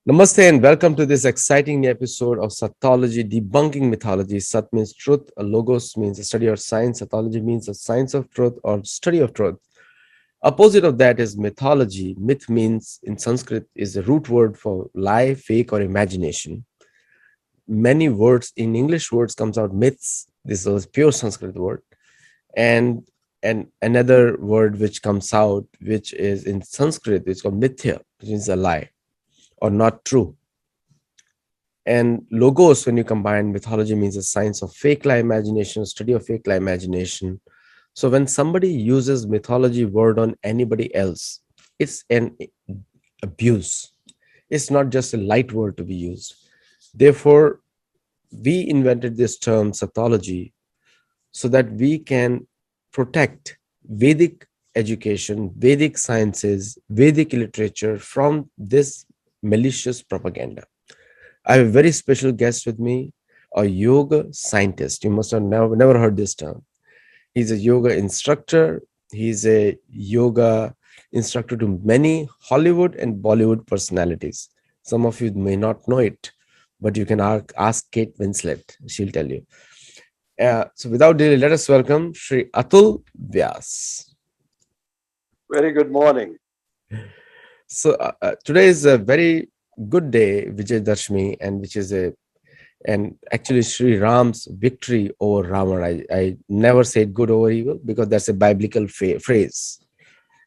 Namaste and welcome to this exciting new episode of Sattology, debunking mythology. Sat means truth, a logos means a study of science, Sattology means a science of truth or study of truth. Opposite of that is mythology. Myth means in Sanskrit is the root word for lie, fake, or imagination. Many words in English words comes out myths. This is a pure Sanskrit word. And another word which comes out, which is in Sanskrit, it's called mithya, which means a lie or not true. And logos, when you combine mythology, means a science of fake lie imagination, study of fake lie imagination. So when somebody uses mythology word on anybody else, it's an abuse. It's not just a light word to be used. Therefore, we invented this term Sattology so that we can protect Vedic education, Vedic sciences, Vedic literature from this malicious propaganda. I have a very special guest with me, a yoga scientist. You must have never heard this term. He's a yoga instructor. He's a yoga instructor to many Hollywood and Bollywood personalities. Some of you may not know it, but you can ask Kate Winslet. She'll tell you. So without delay, let us welcome Sri Atul Vyas. Very good morning. So today is a very good day, Vijay Dashmi, and which is and actually Sri Ram's victory over Ravan. I never said good over evil because that's a biblical phrase,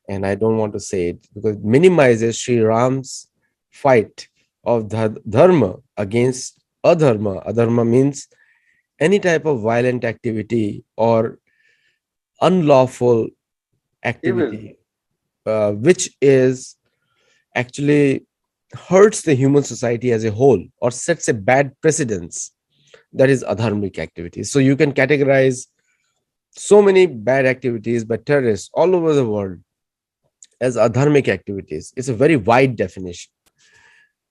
and I don't want to say it because it minimizes Sri Ram's fight of the dharma against adharma. Adharma means any type of violent activity or unlawful Evil. activity, which is actually hurts the human society as a whole or sets a bad precedence. That is adharmic activities. So you can categorize so many bad activities by terrorists all over the world as adharmic activities. It's a very wide definition.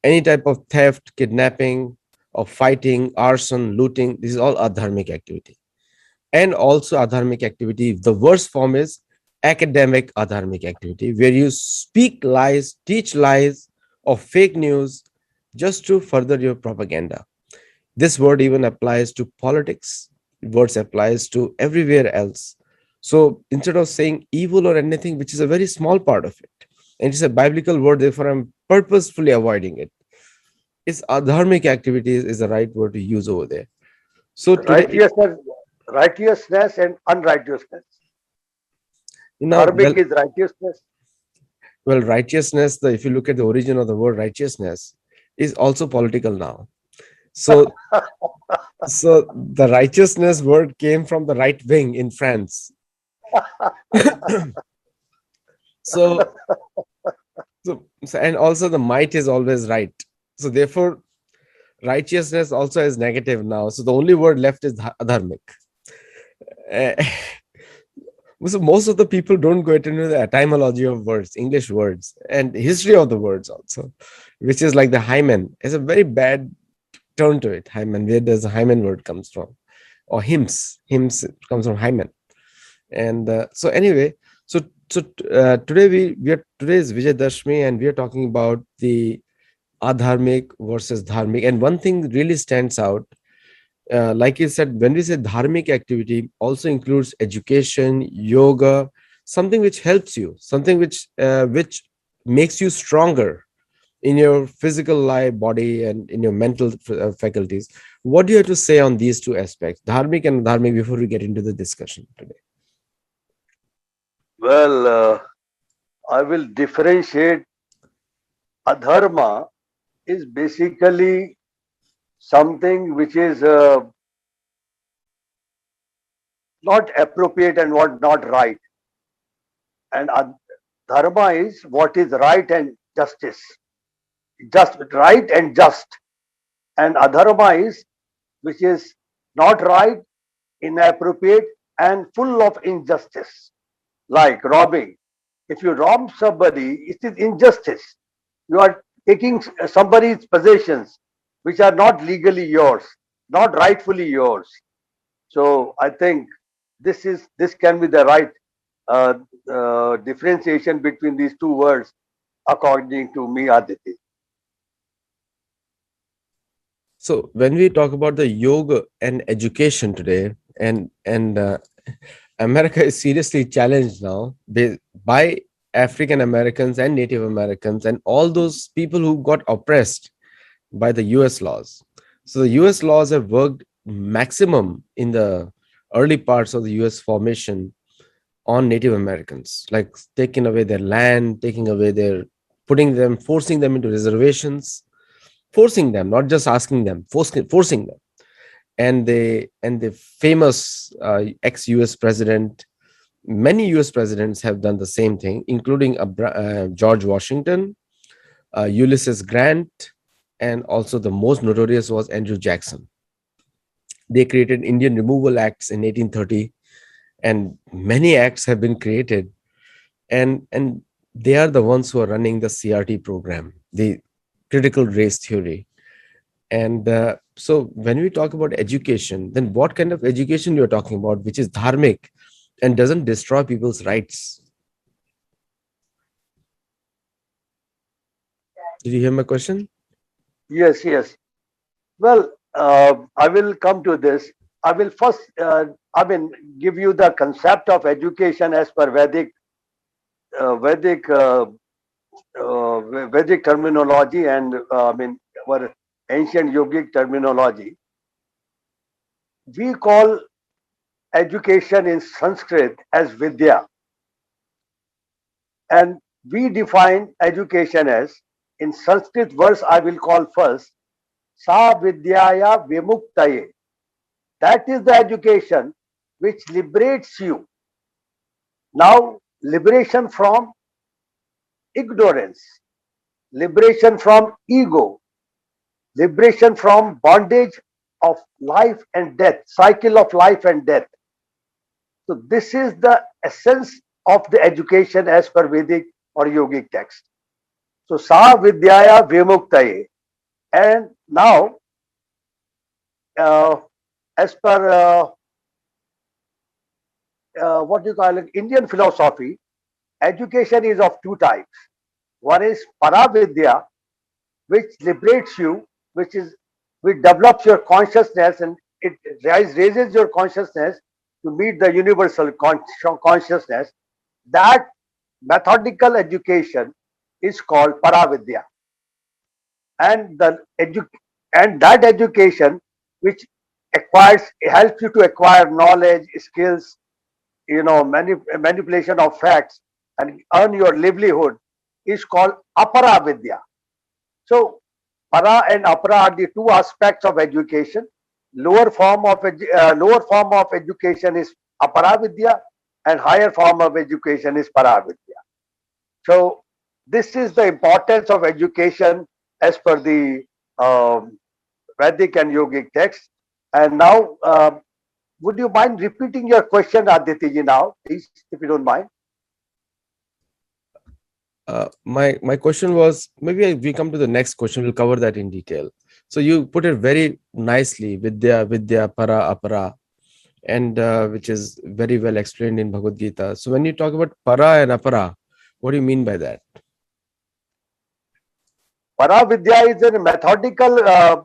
Any type of theft, kidnapping, or fighting, arson, looting, this is all adharmic activity. And also adharmic activity, the worst form is academic adharmic activity, where you speak lies, teach lies, or fake news just to further your propaganda. This word even applies to politics. Words applies to everywhere else. So instead of saying evil or anything, which is a very small part of it, and it's a biblical word, therefore I'm purposefully avoiding it. It's adharmic activities is the right word to use over there. So today, Righteousness, righteousness and unrighteousness. well, Dharmic is righteousness. righteousness. If you look at the origin of the word righteousness, is also political now. So, the righteousness word came from the right wing in France. So, and also the might is always right. So therefore, righteousness also is negative now. So the only word left is adharmic. Uh, so most of the people don't go into the etymology of words, English words, and history of the words also, which is like the hymen. It's a very bad turn to it. Hymen, where does the hymen word comes from? Or hymns comes from hymen. And so anyway, today today is Vijay Dashmi, and we are talking about the adharmic versus dharmic. And one thing really stands out, like you said, when we say dharmic activity, also includes education, yoga, something which helps you, something which makes you stronger in your physical life, body, and in your mental faculties. What do you have to say on these two aspects, dharmic and dharmic, before we get into the discussion today? Well, I will differentiate. Adharma is basically something which is not appropriate and what not right. And dharma is what is right and justice. Just right and just. And adharma is which is not right, inappropriate, and full of injustice, like robbing. If you rob somebody, it is injustice. You are taking somebody's possessions which are not legally yours, not rightfully yours. So I think this can be the right uh, differentiation between these two words, according to me, Aditi. So when we talk about the yoga and education today, and America is seriously challenged now by African Americans and Native Americans and all those people who got oppressed by the US laws. So the US laws have worked maximum in the early parts of the US formation on Native Americans, like taking away their land, taking away their, putting them, forcing them into reservations, forcing them, not just asking them, forcing them. And the famous ex-US president, many US presidents have done the same thing, including George Washington, Ulysses Grant, and also the most notorious was Andrew Jackson. They created Indian Removal Acts in 1830, and many acts have been created, and they are the ones who are running the CRT program, the critical race theory. And so when we talk about education, then what kind of education you're talking about, which is dharmic and doesn't destroy people's rights? Did you hear my question? Yes, yes. Well, I will come to this. I will first, give you the concept of education as per Vedic, Vedic terminology, and our ancient yogic terminology. We call education in Sanskrit as Vidya, and we define education as, in Sanskrit verse I will call first, Sa Vidyaya Vimuktaye. That is the education which liberates you. Now, liberation from ignorance, liberation from ego, liberation from bondage of life and death, cycle of life and death. So, this is the essence of the education as per Vedic or yogic text. So, Sa Vidyaya Vimuktaye. And now, uh, as per what you call it, Indian philosophy, education is of two types. One is Paravidya, which liberates you, which develops your consciousness, and it raises your consciousness to meet the universal consciousness. That methodical education is called Paravidya, and and that education which acquires helps you to acquire knowledge, skills, manipulation of facts, and earn your livelihood is called Apara Vidya. So, para and apara are the two aspects of education. Lower form of education is apara vidya, and higher form of education is para vidya. So, this is the importance of education as per the um, Vedic and yogic text. And now, would you mind repeating your question, Aditi ji, now, please, if you don't mind? My question was, maybe we come to the next question, we'll cover that in detail. So you put it very nicely, vidya, vidya, para, apara, and which is very well explained in Bhagavad Gita. So when you talk about para and apara, what do you mean by that? Para vidya is a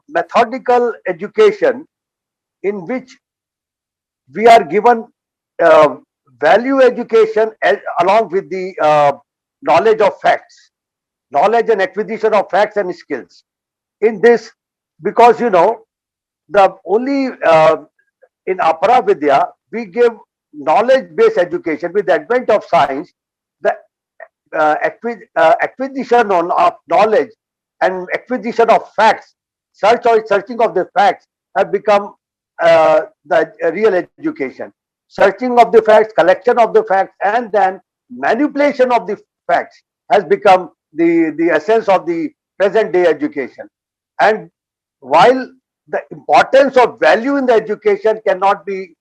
methodical education in which we are given uh, value education along with the knowledge of facts, knowledge and acquisition of facts and skills. In this, because the only in Apara Vidya, we give knowledge based education. With the advent of science, the acquisition of knowledge and acquisition of facts, searching of the facts have become the real education. Searching of the facts, collection of the facts, and then manipulation of the facts has become the essence of the present day education. And while the importance of value in the education cannot be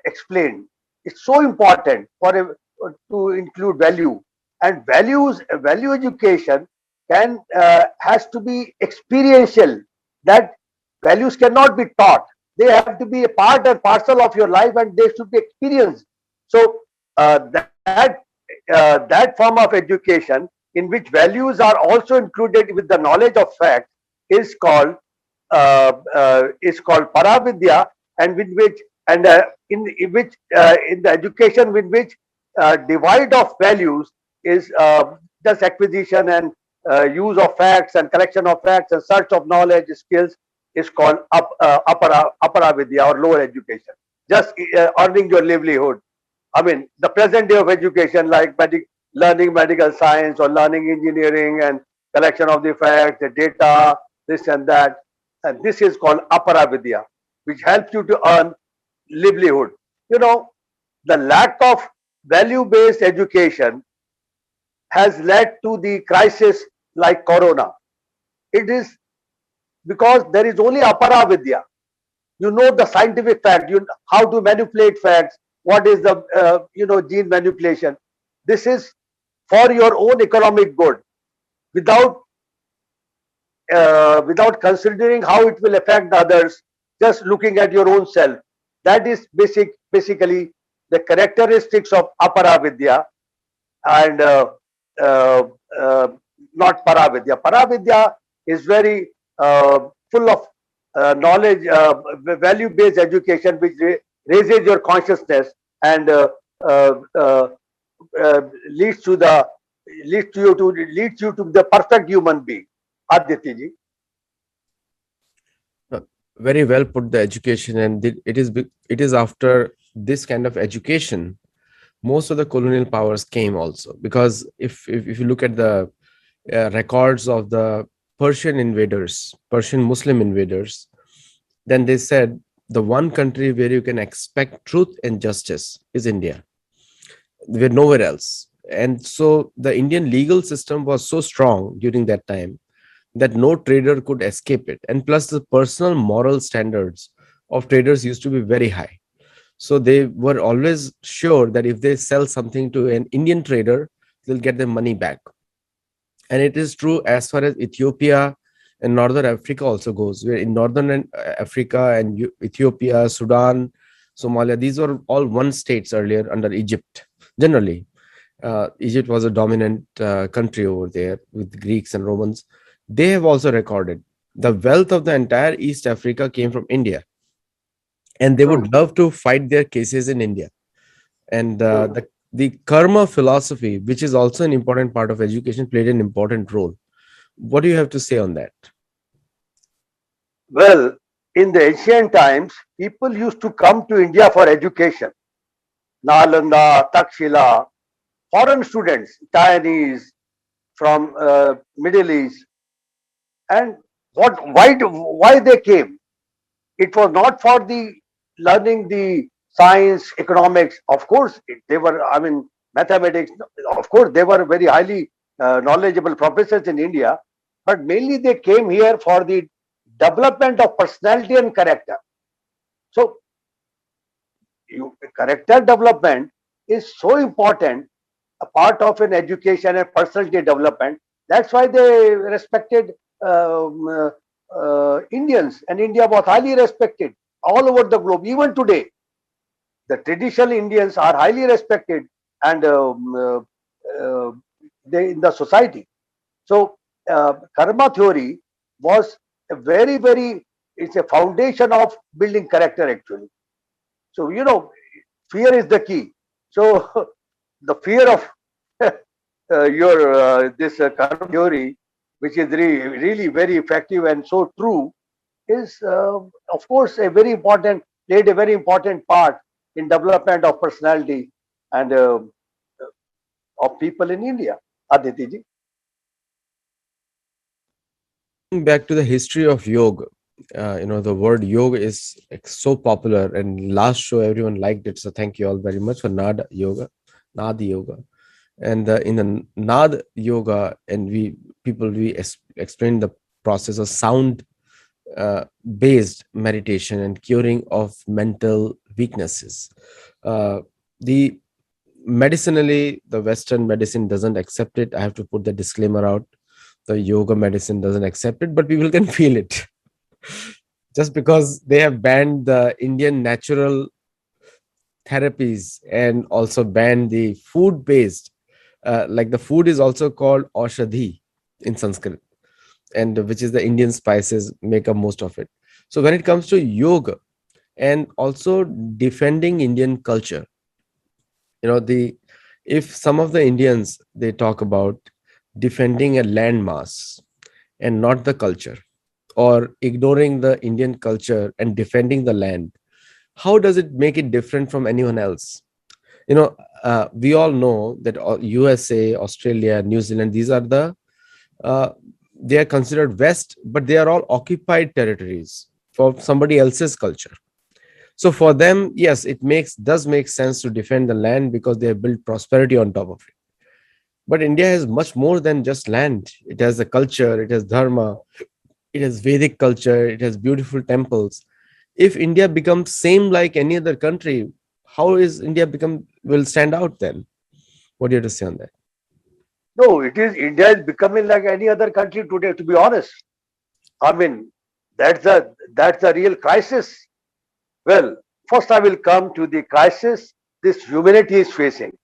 explained, it's so important to include value, and value education can has to be experiential. That values cannot be taught, they have to be a part and parcel of your life, and they should be experienced. So that form of education in which values are also included with the knowledge of fact is called is called Paravidya, and with which and in which in the education with which divide of values is just acquisition and use of facts and collection of facts and search of knowledge skills is called upper vidya or lower education. Just earning your livelihood. I mean, the present day of education, like learning medical science or learning engineering and collection of the facts, the data, this and that. And this is called Apara Vidya, which helps you to earn livelihood. You know, the lack of value based education has led to the crisis like Corona. It is because there is only Apara Vidya. You know the scientific fact, you how to manipulate facts, what is the gene manipulation. This is for your own economic good, without without considering how it will affect others, just looking at your own self. That is basically the characteristics of aparavidya, and uh, uh, not paravidya. Paravidya is very full of knowledge, value based education, which raises your consciousness and uh, uh, leads to the leads you to the perfect human being. Aditya ji. Uh, Very well put, the education, and it is after this kind of education most of the colonial powers came also, because if you look at the records of the Persian invaders, Persian Muslim invaders, then they said the one country where you can expect truth and justice is India. We're nowhere else. And so the Indian legal system was so strong during that time that no trader could escape it. And plus, the personal moral standards of traders used to be very high. So they were always sure that if they sell something to an Indian trader, they'll get their money back. And it is true as far as Ethiopia and Northern Africa also goes. Where in Northern Africa and Ethiopia, Sudan, Somalia, these were all one states earlier under Egypt. Generally, Egypt was a dominant country over there with Greeks and Romans. They have also recorded the wealth of the entire East Africa came from India, and they True, would love to fight their cases in India. And true. the karma philosophy, which is also an important part of education, played an important role. What do you have to say on that? Well, in the ancient times, people used to come to India for education. Nalanda, Takshila, foreign students, Chinese from Middle East, and why they came? It was not for the learning the science, economics. Of course, they were. I mean, mathematics. Of course, they were very highly knowledgeable professors in India, but mainly they came here for the development of personality and character. So, character development is so important, a part of an education and personality development. That's why they respected Indians, and India was highly respected all over the globe. Even today, the traditional Indians are highly respected and uh, they in the society. So, karma theory was a very it's a foundation of building character actually. So, fear is the key. So, the fear of your this karma theory, which is really very effective and so true, is of course a very important played a very important part in development of personality and of people in India. Aditi ji. Back to the history of yoga. The word yoga is like so popular, and last show everyone liked it. So thank you all very much for Nad yoga, and in the Nad yoga, and we explain the process of sound based meditation and curing of mental weaknesses. Uh, the Medicinally, the Western medicine doesn't accept it. I have to put the disclaimer out. The yoga medicine doesn't accept it, but people can feel it. Just because they have banned the Indian natural therapies and also banned the food based, like the food is also called aushadhi in Sanskrit. and which is the Indian spices make up most of it. So when it comes to yoga and also defending Indian culture, the if some of the Indians they talk about defending a landmass and not the culture, or ignoring the Indian culture and defending the land, how does it make it different from anyone else? We all know that USA, Australia, New Zealand, these are uh, they are considered West, but they are all occupied territories for somebody else's culture. So for them, yes, it does make sense to defend the land because they have built prosperity on top of it. But India has much more than just land. It has a culture, it has dharma, it has Vedic culture, it has beautiful temples. If India becomes same like any other country, how is India become will stand out then? What do you have to say on that? No, it is India is becoming like any other country today. To be honest, I mean that's the real crisis. Well, first I will come to the crisis this humanity is facing.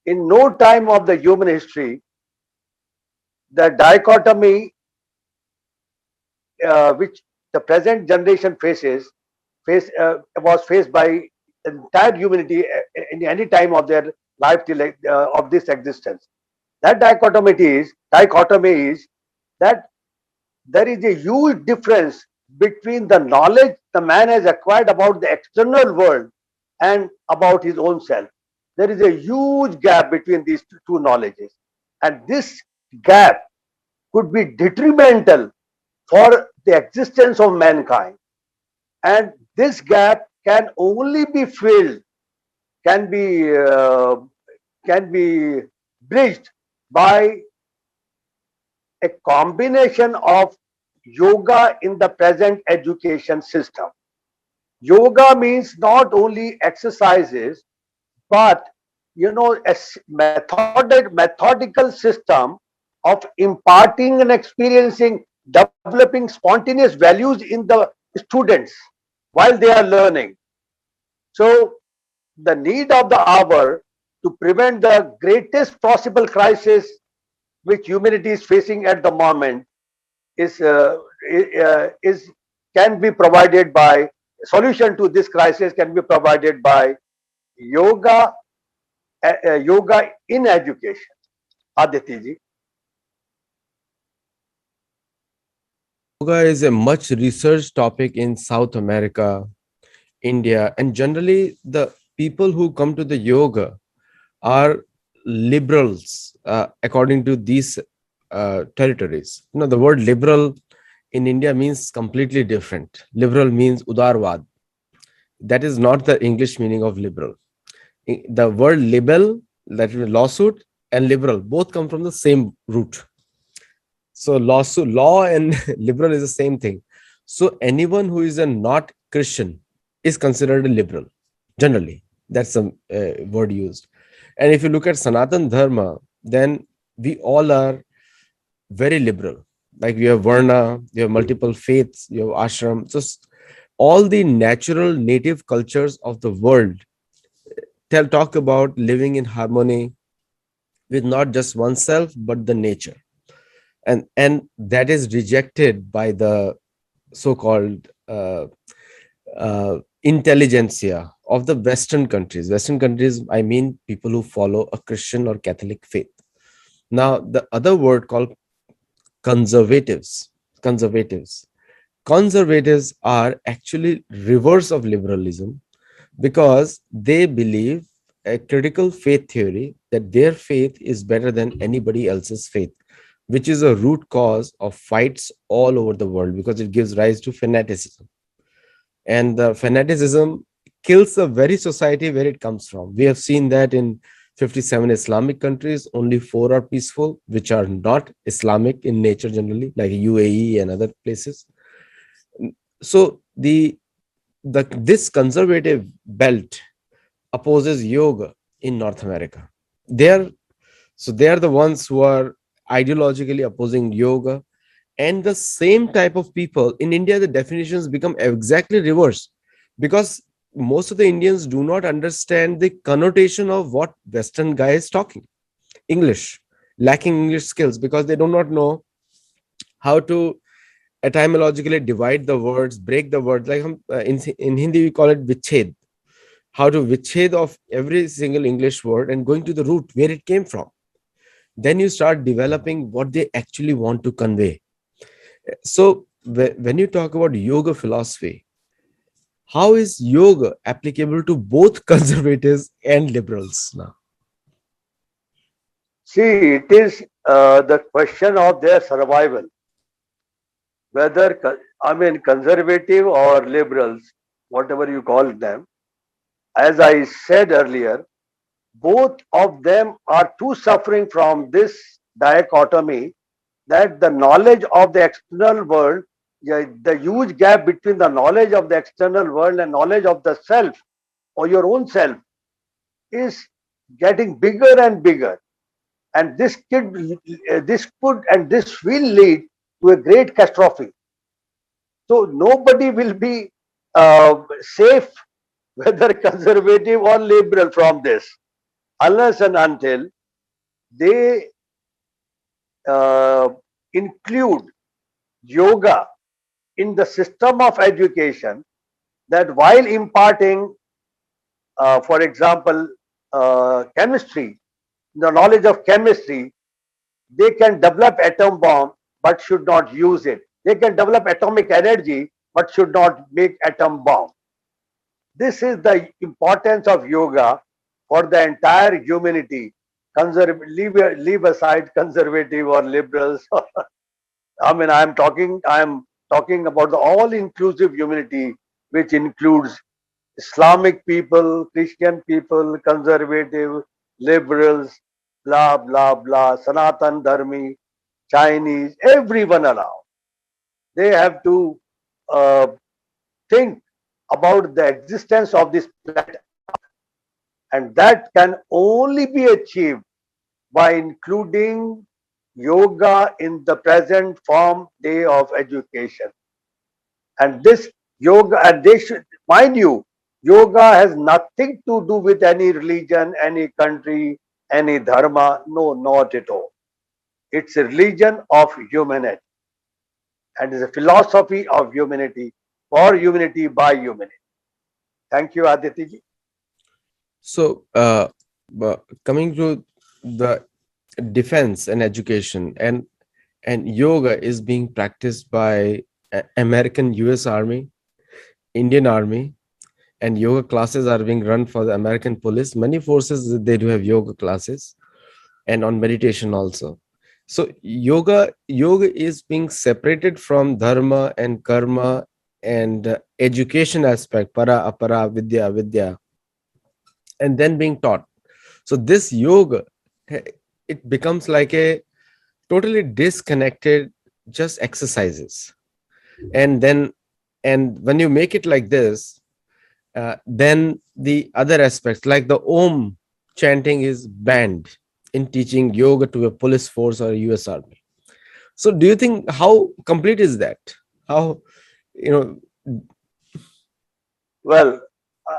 In no time of the human history, the dichotomy which the present generation was faced by entire humanity in any time of their life till of this existence. That dichotomy is that there is a huge difference between the knowledge the man has acquired about the external world and about his own self. There is a huge gap between these two knowledges, and this gap could be detrimental for the existence of mankind. And this gap can only be filled, can be uh, can be bridged by a combination of yoga in the present education system. Yoga means not only exercises, but methodical system of imparting and experiencing, developing spontaneous values in the students while they are learning. So the need of the hour to prevent the greatest possible crisis which humanity is facing at the moment is can be provided by solution to this crisis can be provided by yoga, yoga in education. Aditi ji. Yoga is a much researched topic in South America, India, and generally the people who come to the yoga are liberals according to these territories. The word liberal in India means completely different. Liberal means udarvad. That is not the English meaning of liberal. The word libel, that is lawsuit, and liberal both come from the same root. So lawsuit, law and liberal is the same thing. So anyone who is a not Christian is considered a liberal. Generally, that's the word used. And if you look at Sanatan Dharma, then we all are very liberal. Like we have Varna, you have multiple faiths, you have ashram. So all the natural native cultures of the world talk about living in harmony with not just oneself but the nature, and that is rejected by the so-called intelligentsia of the Western countries, I mean people who follow a Christian or Catholic faith. Now the other word called conservatives conservatives conservatives are actually reverse of liberalism, because they believe a critical faith theory that their faith is better than anybody else's faith, which is a root cause of fights all over the world because it gives rise to fanaticism. And the fanaticism kills the very society where it comes from. We have seen that in 57 Islamic countries, only four are peaceful, which are not Islamic in nature generally, like UAE and other places. So the this conservative belt opposes yoga in North America. They're they are the ones who are ideologically opposing yoga. And the same type of people in India, the definitions become exactly reverse, because most of the Indians do not understand the connotation of what Western guy is talking English, lacking English skills, because they do not know how to etymologically divide the words, break the words. Like in Hindi, we call it viched. How to viched of every single English word and going to the root where it came from. Then you start developing what they actually want to convey. So when you talk about yoga philosophy, how is yoga applicable to both conservatives and liberals now? See, it is the question of their survival, whether, I mean, conservative or liberals, whatever you call them. As I said earlier, both of them are too suffering from this dichotomy, that the knowledge of the external world, yeah, the huge gap between the knowledge of the external world and knowledge of the self or your own self is getting bigger and bigger. And this will lead to a great catastrophe. So nobody will be safe, whether conservative or liberal, from this, unless and until they uh, include yoga in the system of education, that while imparting, for example, chemistry, the knowledge of chemistry, they can develop atom bomb but should not use it. They can develop atomic energy but should not make atom bomb. This is the importance of yoga for the entire humanity. Leave aside conservative or liberals. I'm talking about the all-inclusive humanity, which includes Islamic people, Christian people, conservative, liberals, blah blah blah, Sanatan Dharmi, Chinese, everyone around. They have to uh, think about the existence of this planet Earth, and that can only be achieved by including yoga in the present form day of education. And this yoga, and they should mind you, yoga has nothing to do with any religion, any country, any dharma. No, not at all. It's a religion of humanity, and is a philosophy of humanity, for humanity, by humanity. Thank you, Aditi. So, coming to the defense and education, and yoga is being practiced by American US Army, Indian Army, and yoga classes are being run for the American police. Many forces, they do have yoga classes, and on meditation also. So yoga is being separated from dharma and karma and education aspect, para apara vidya vidya, and then being taught. So this yoga, eh, it becomes like a totally disconnected just exercises. And then, and when you make it like this, then the other aspects like the om chanting is banned in teaching yoga to a police force or a US Army. So do you think, how complete is that? How, you know? Well, uh,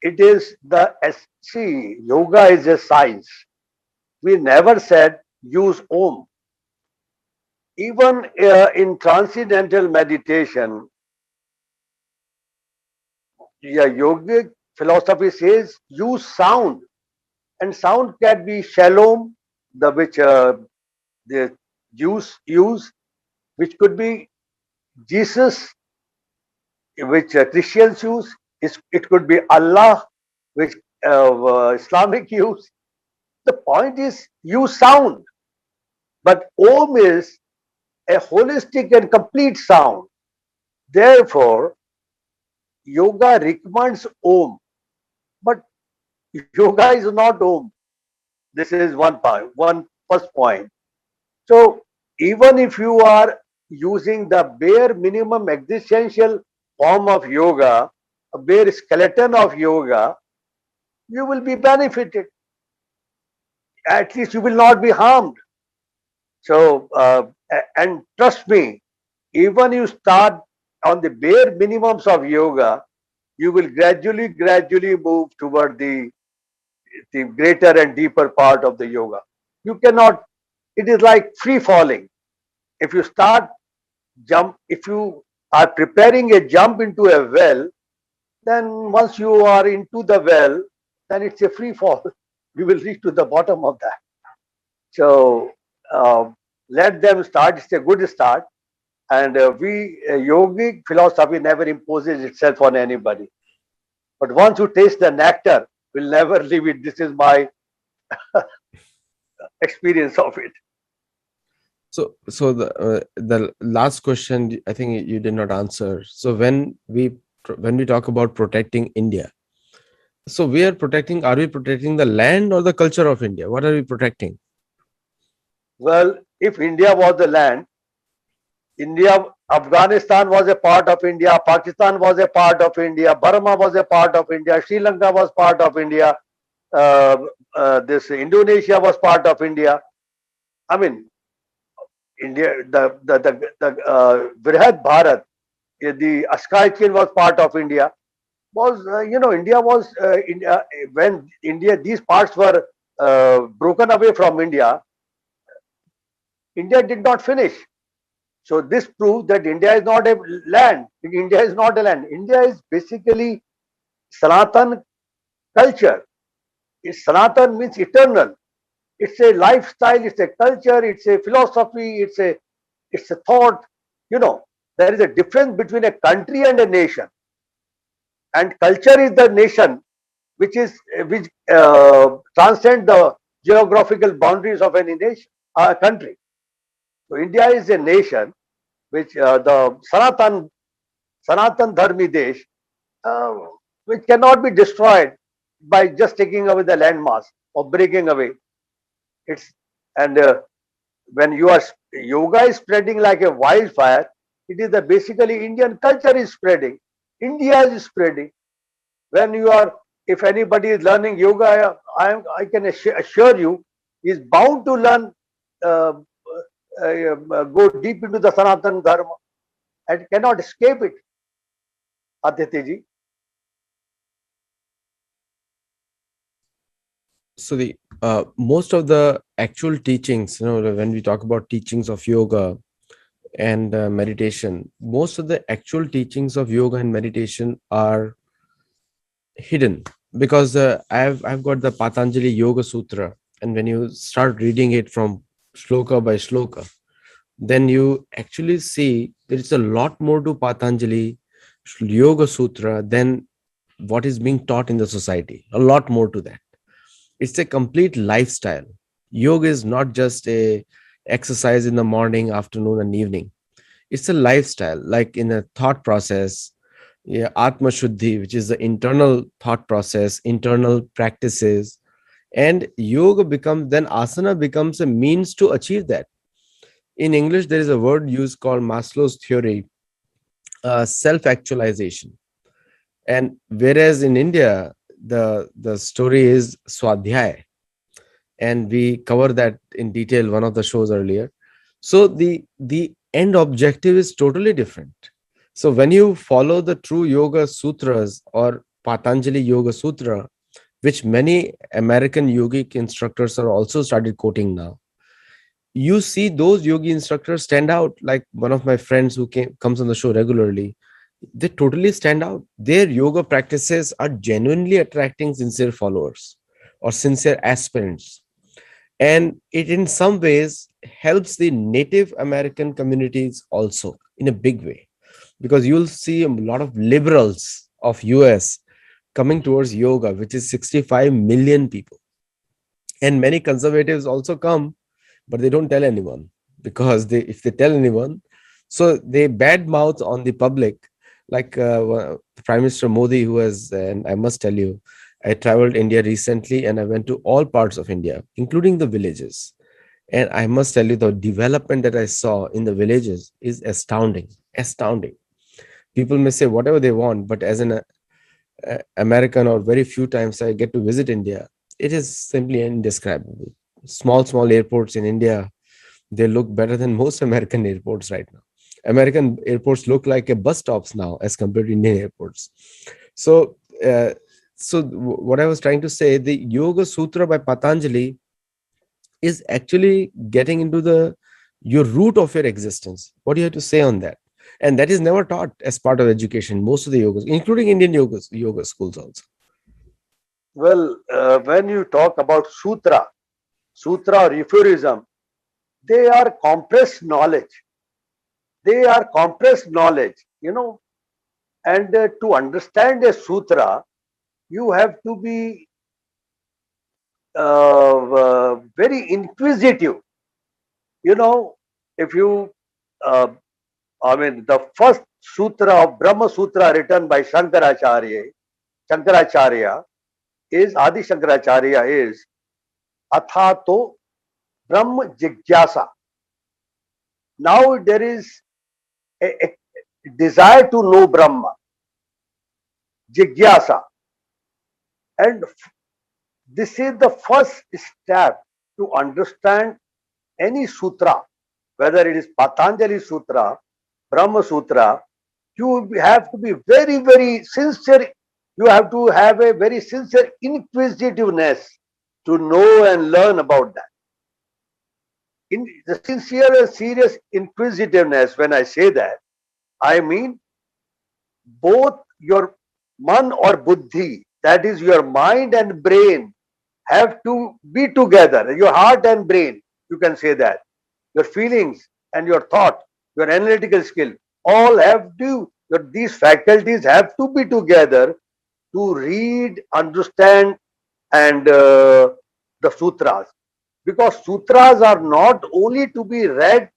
it is see, yoga is a science. We never said use Om. Even in transcendental meditation, yeah, yogic philosophy says use sound, and sound can be shalom, the which the Jews use, which could be Jesus, which Christians use. It could be Allah, which Islamic use. The point is use sound, but Om is a holistic and complete sound. Therefore, yoga recommends Om, but yoga is not Om. This is one point, one first point. So even if you are using the bare minimum existential form of yoga, a bare skeleton of yoga, you will be benefited. At least you will not be harmed. So, and trust me, even you start on the bare minimums of yoga, you will gradually move toward the greater and deeper part of the yoga. You cannot, it is like free falling. If you start if you are preparing a jump into a well, then once you are into the well, then it's a free fall. You will reach to the bottom of that. So uh, let them start. It's a good start. And yogic philosophy never imposes itself on anybody. But once you taste the nectar, will never leave it. This is my experience of it. So the last question I think you did not answer. So when we talk about protecting India, so we are protecting. Are we protecting the land or the culture of India? What are we protecting? Well, if India was the land, India, Afghanistan was a part of India, Pakistan was a part of India, Burma was a part of India, Sri Lanka was part of India, uh, this Indonesia was part of India. I mean, India, the Vrihad Bharat, the Sky chain was part of India. Was India was when India these parts were broken away from India. India did not finish. So this proves that India is not a land. India is not a land. India is basically Sanatan culture. Sanatan means eternal. It's a lifestyle. It's a culture. It's a philosophy. It's a thought. You know, there is a difference between a country and a nation. And culture is the nation which transcend the geographical boundaries of any nation, country. So India is a nation which the Sanatan Dharmi Desh, uh, which cannot be destroyed by just taking away the landmass or breaking away. It's and when yoga is spreading like a wildfire, it is the basically Indian culture is spreading. India is spreading. When you are, if anybody is learning yoga, I can assure you, is bound to learn, uh, go deep into the Sanatan Dharma and cannot escape it, Aditya ji. So the most of the actual teachings, when we talk about teachings of yoga and meditation, most of the actual teachings of yoga and meditation are hidden, because I've got the Patanjali Yoga Sutra, and when you start reading it from shloka by shloka, then you actually see there is a lot more to Patanjali Yoga Sutra than what is being taught in the society. A lot more to that. It's a complete lifestyle. Yoga is not just a exercise in the morning, afternoon, and evening. It's a lifestyle, like in a thought process. Yeah, Atma Shuddhi, which is the internal thought process, internal practices, and yoga becomes, then asana becomes a means to achieve that. In English, there is a word used called Maslow's theory, self-actualization. And whereas in India, the story is Swadhyay, and we cover that in detail one of the shows earlier. So the end objective is totally different. So when you follow the true yoga sutras or Patanjali Yoga Sutra, which many American yogic instructors are also started quoting now, you see those yogi instructors stand out. Like one of my friends who comes on the show regularly, they totally stand out. Their yoga practices are genuinely attracting sincere followers or sincere aspirants, and it in some ways helps the Native American communities also in a big way, because you'll see a lot of liberals of US coming towards yoga, which is 65 million people, and many conservatives also come, but they don't tell anyone, because if they tell anyone, so they bad mouth on the public. Like Prime Minister Modi, who has, and I must tell you, I traveled India recently and I went to all parts of India, including the villages. And I must tell you, the development that I saw in the villages is astounding. Astounding. People may say whatever they want, but as an American, or very few times I get to visit India, it is simply indescribable. Small airports in India, they look better than most American airports right now. American airports look like a bus stops now as compared to Indian airports. So, what I was trying to say, the Yoga Sutra by Patanjali is actually getting into the your root of your existence. What do you have to say on that? And that is never taught as part of education. Most of the yogas, including Indian yoga schools also. Well, when you talk about sutra or aphorism, they are compressed knowledge. They are compressed knowledge, and to understand a sutra, you have to be very inquisitive. You know, if you, uh, I mean, the first sutra of Brahma Sutra written by Shankaracharya is Adi Shankaracharya is Athato Brahma Jigyasa. Now there is a desire to know Brahma, Jigyasa, and this is the first step to understand any sutra, whether it is Patanjali Sutra, Brahma Sutra. You have to be very, very sincere. You have to have a very sincere inquisitiveness to know and learn about that. In the sincere and serious inquisitiveness, when I say that, I mean both your man or buddhi, that is your mind and brain, have to be together. Your heart and brain, you can say that. Your feelings and your thought, your analytical skill, all have to, these faculties have to be together to read, understand, and the sutras. Because sutras are not only to be read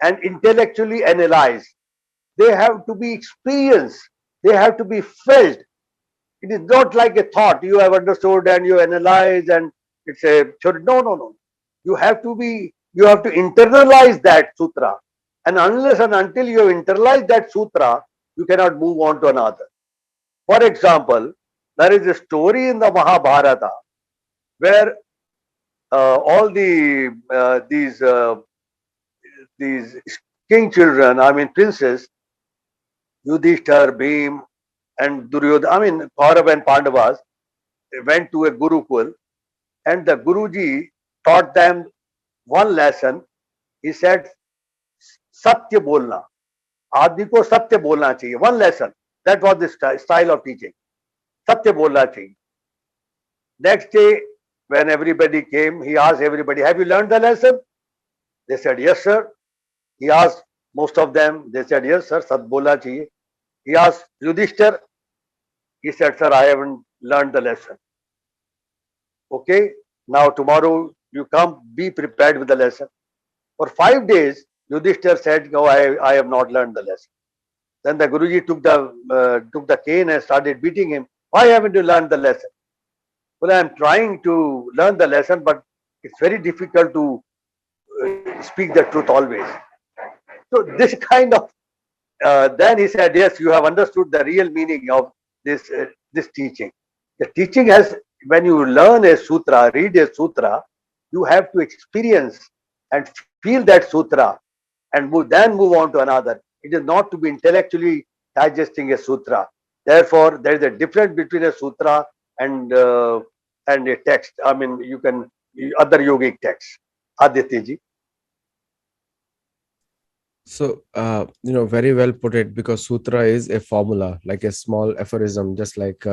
and intellectually analyzed, they have to be experienced, they have to be felt. It is not like a thought you have understood and you analyze and it's a sure. No, no, no. You have to internalize that sutra. And unless and until you internalize that sutra, you cannot move on to another. For example, there is a story in the Mahabharata where all these king children, I mean princes, Yudhishthir, Bhim, and Duryodhana, I mean Kaurav and Pandavas, went to a Gurukul, and the Guruji taught them one lesson. He said, Satya bolna. आदमी को सत्य बोलना चाहिए. One lesson. That was the style of teaching. सत्य बोलना चाहिए. Next day, when everybody came, he asked everybody, have you learned the lesson? They said, yes, sir. He asked most of them. They said, yes, sir. सत्य बोलना चाहिए. He asked Yudhishthir. He said, sir, I haven't learned the lesson. Okay, now tomorrow you come, be prepared with the lesson. For 5 days, Yudhishthir said, no, I have not learned the lesson. Then the Guruji took the cane and started beating him. Why haven't you learned the lesson? Well, I am trying to learn the lesson, but it's very difficult to speak the truth always. So this kind of, then he said, yes, you have understood the real meaning of this teaching. The teaching has, when you learn a sutra, read a sutra, you have to experience and feel that sutra and then move on to another. It is not to be intellectually digesting a sutra. Therefore, there is a difference between a sutra and a text. I mean, you can other yogic texts. Aditya ji. So, very well put it, because sutra is a formula, like a small aphorism, just like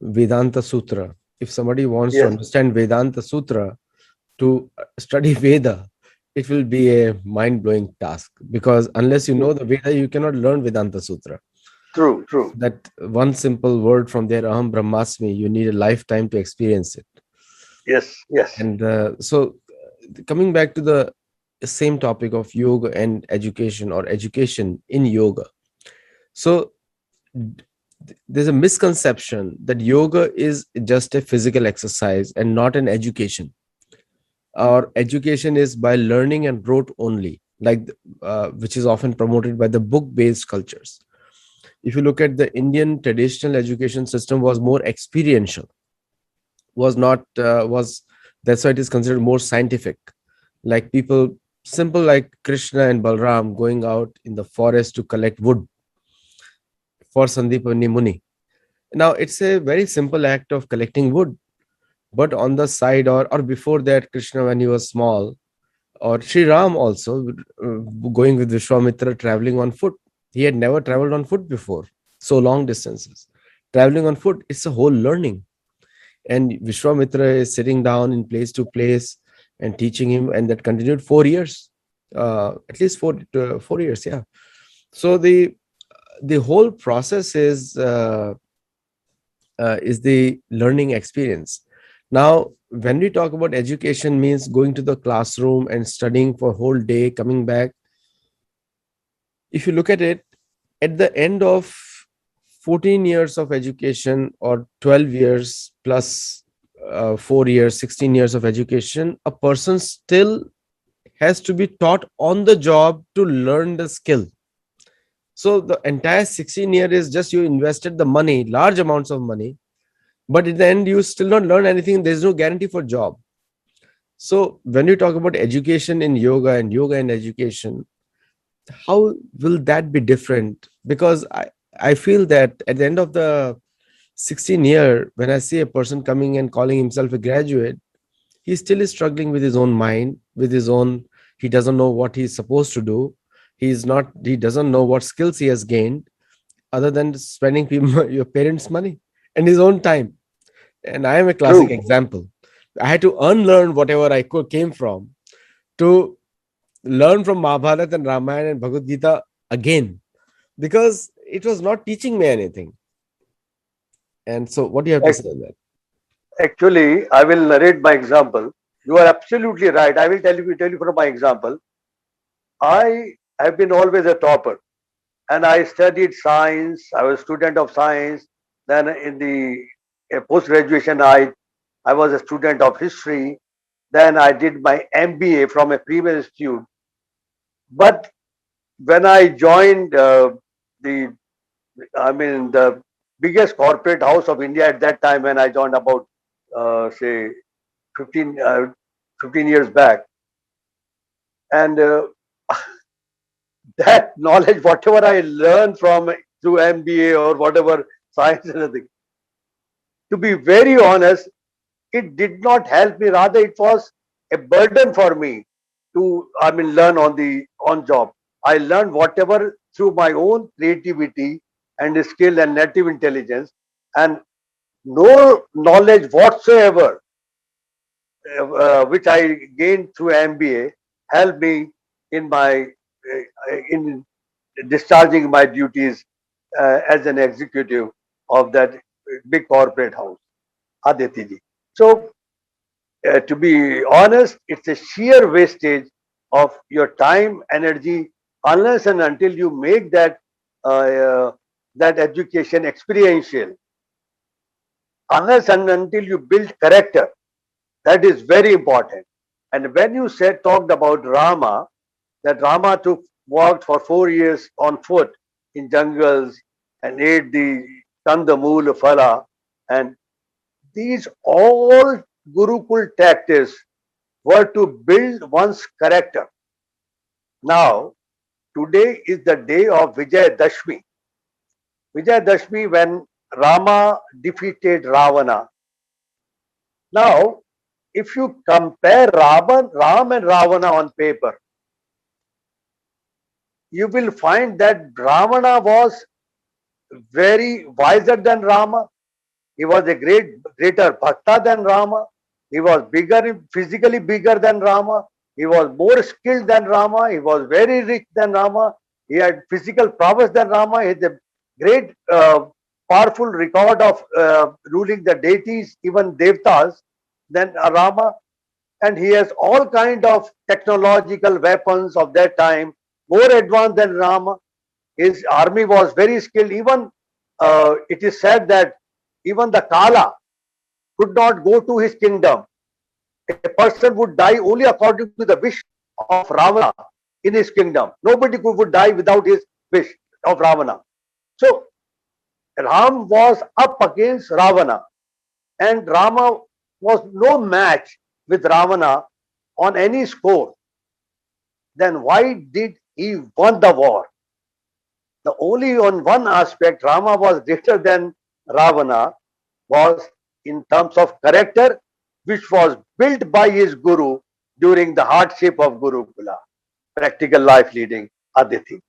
Vedanta Sutra. If somebody wants to Yes, understand Vedanta Sutra to study Veda, it will be a mind-blowing task, because unless you know the Veda, you cannot learn Vedanta Sutra. true, true. That one simple word from there, Aham Brahmasmi, you need a lifetime to experience it. Yes, yes. And so, coming back to the same topic of yoga and education, or education in yoga. So, there's a misconception that yoga is just a physical exercise and not an education, or education is by learning and rote only, like which is often promoted by the book-based cultures. If you look at the Indian traditional education system, was more experiential, was not was that's why it is considered more scientific. Like people simple like Krishna and Balram going out in the forest to collect wood for Sandipani Muni. Now it's a very simple act of collecting wood, but on the side, or before that, Krishna, when he was small, Or Sri Ram also, going with Vishwamitra, traveling on foot. He had never traveled on foot before, so long distances. Traveling on foot, it's a whole learning. And Vishwamitra is sitting down in place to place and teaching him, and that continued 4 years, at least 4 years, yeah. So the whole process is the learning experience. Now, when we talk about education, means going to the classroom and studying for a whole day, coming back. If you look at it, at the end of 14 years of education, or 12 years plus 4 years, 16 years of education, a person still has to be taught on the job to learn the skill. So the entire 16 year is just you invested the money, large amounts of money, but in the end you still not learn anything. There's no guarantee for job. So when you talk about education in yoga and yoga in education, how will that be different? Because I feel that at the end of the 16 year, when I see a person coming and calling himself a graduate, he still is struggling with his own mind, with his own, he doesn't know what he's supposed to do. He doesn't know what skills he has gained other than spending people, your parents' money and his own time. And I am a classic True. example. I had to unlearn whatever came from to learn from Mahabharata and Ramayana and Bhagavad Gita again, because it was not teaching me anything. And so, what do you have to say Ac- on that? Actually, I will narrate my example. You are absolutely right. I will tell you from my example. I have been always a topper, and I studied science. I was a student of science. Then in the post graduation, I was a student of history. Then I did my MBA from a premium institute. But when I joined the, the biggest corporate house of India at that time, when I joined about say 15, 15 years back, and that knowledge, whatever I learned from through MBA or whatever science and everything, to be very honest, it did not help me. Rather, it was a burden for me to, learn on the on job. I learned whatever through my own creativity and skill and native intelligence, and no knowledge whatsoever which I gained through MBA helped me in my in discharging my duties as an executive of that big corporate house, Aditi ji. So, to be honest, it's a sheer wastage of your time, energy, unless and until you make that education experiential, unless and until you build character. That is very important. And when you said talked about Rama, that Rama took walked for 4 years on foot in jungles and ate the kandamul phala, and these all Gurukul tactics were to build one's character. Now, today is the day of Vijay Dashmi. Vijay Dashmi, when Rama defeated Ravana. Now, if you compare Ram and Ravana on paper, you will find that Ravana was very wiser than Rama. He was a greater bhakta than Rama. He was physically bigger than Rama. He was more skilled than Rama. He was very rich than Rama. He had physical prowess than Rama. He had a great, powerful record of ruling the deities, even devtas, than Rama. And he has all kind of technological weapons of that time, more advanced than Rama. His army was very skilled. Even it is said that even the Kala could not go to his kingdom. A person would die only according to the wish of Ravana in his kingdom. Nobody would die without his wish of Ravana. So Ram was up against Ravana, and Rama was no match with Ravana on any score. Then why did he won the war? The only on one aspect Rama was greater than Ravana was in terms of character, which was built by his guru. during the hardship of Gurukula, practical life leading Aditi.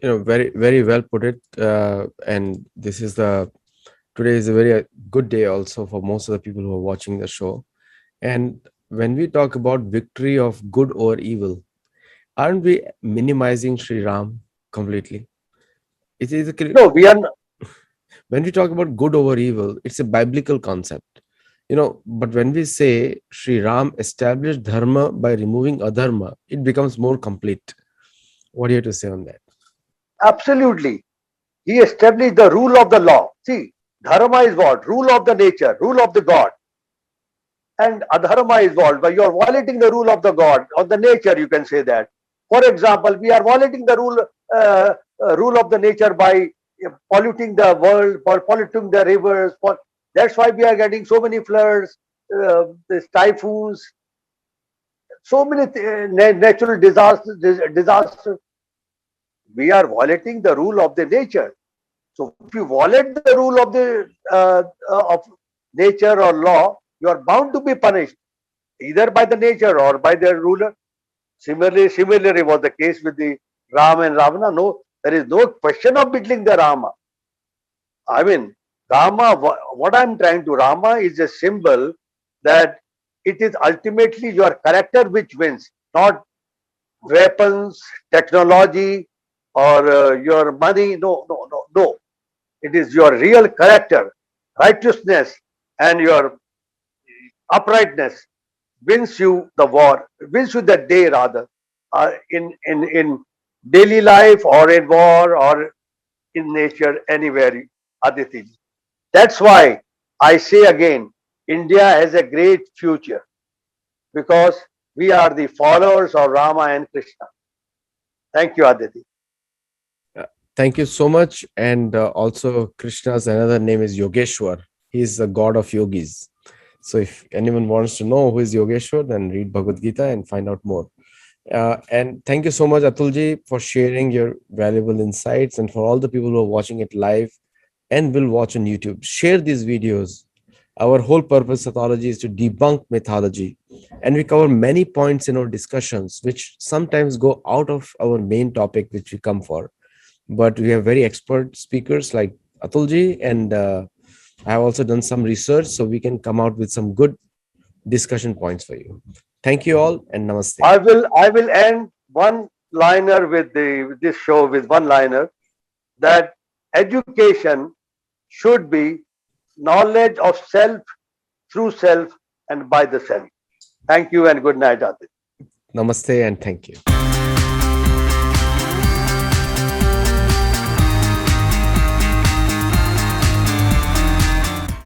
Very, very well put it. And this is the today is a very good day also for most of the people who are watching the show. And when we talk about victory of good over evil, aren't we minimizing Sri Ram completely? It is a, No, we are when we talk about good over evil, it's a biblical concept. But when we say Sri Ram established dharma by removing adharma, it becomes more complete. What do you have to say on that? absolutely. He established the rule of the law. See, dharma is what? Rule of the nature, rule of the God. And adharma is what? But you are violating the rule of the God or the nature, you can say that. For example, we are violating the rule of the nature by polluting the world, by polluting the rivers. That's why we are getting so many floods, these typhoons, so many natural disasters. We are violating the rule of the nature. So if you violate the rule of the of nature or law, you are bound to be punished either by the nature or by the ruler. Similarly was the case with the Ram and Ravana. No, there is no question of beating the Rama. I mean, Rama, what I'm trying to, Rama is a symbol that it is ultimately your character which wins, not weapons, technology, or your money. No, no, no, no. It is your real character, righteousness, and your uprightness wins you the war, wins you the day rather, in daily life or in war or in nature anywhere, Aditi. That's why I say again, India has a great future because we are the followers of Rama and Krishna. Thank you, Aditi. Uh, Thank you so much. And also, Krishna's another name is Yogeshwar. He's the god of yogis. So, if anyone wants to know who is Yogeshwar, then read Bhagavad Gita and find out more. And thank you so much, Atulji, for sharing your valuable insights, and for all the people who are watching it live and will watch on YouTube. Share these videos. Our whole purpose, Sattology, is to debunk mythology, and we cover many points in our discussions, which sometimes go out of our main topic, which we come for. But we have very expert speakers like Atulji, and I have also done some research, so we can come out with some good discussion points for you. Thank you all, and namaste. I will end one liner with this show with one liner that education should be knowledge of self through self and by the self. Thank you and good night, Adit. Namaste, and thank you.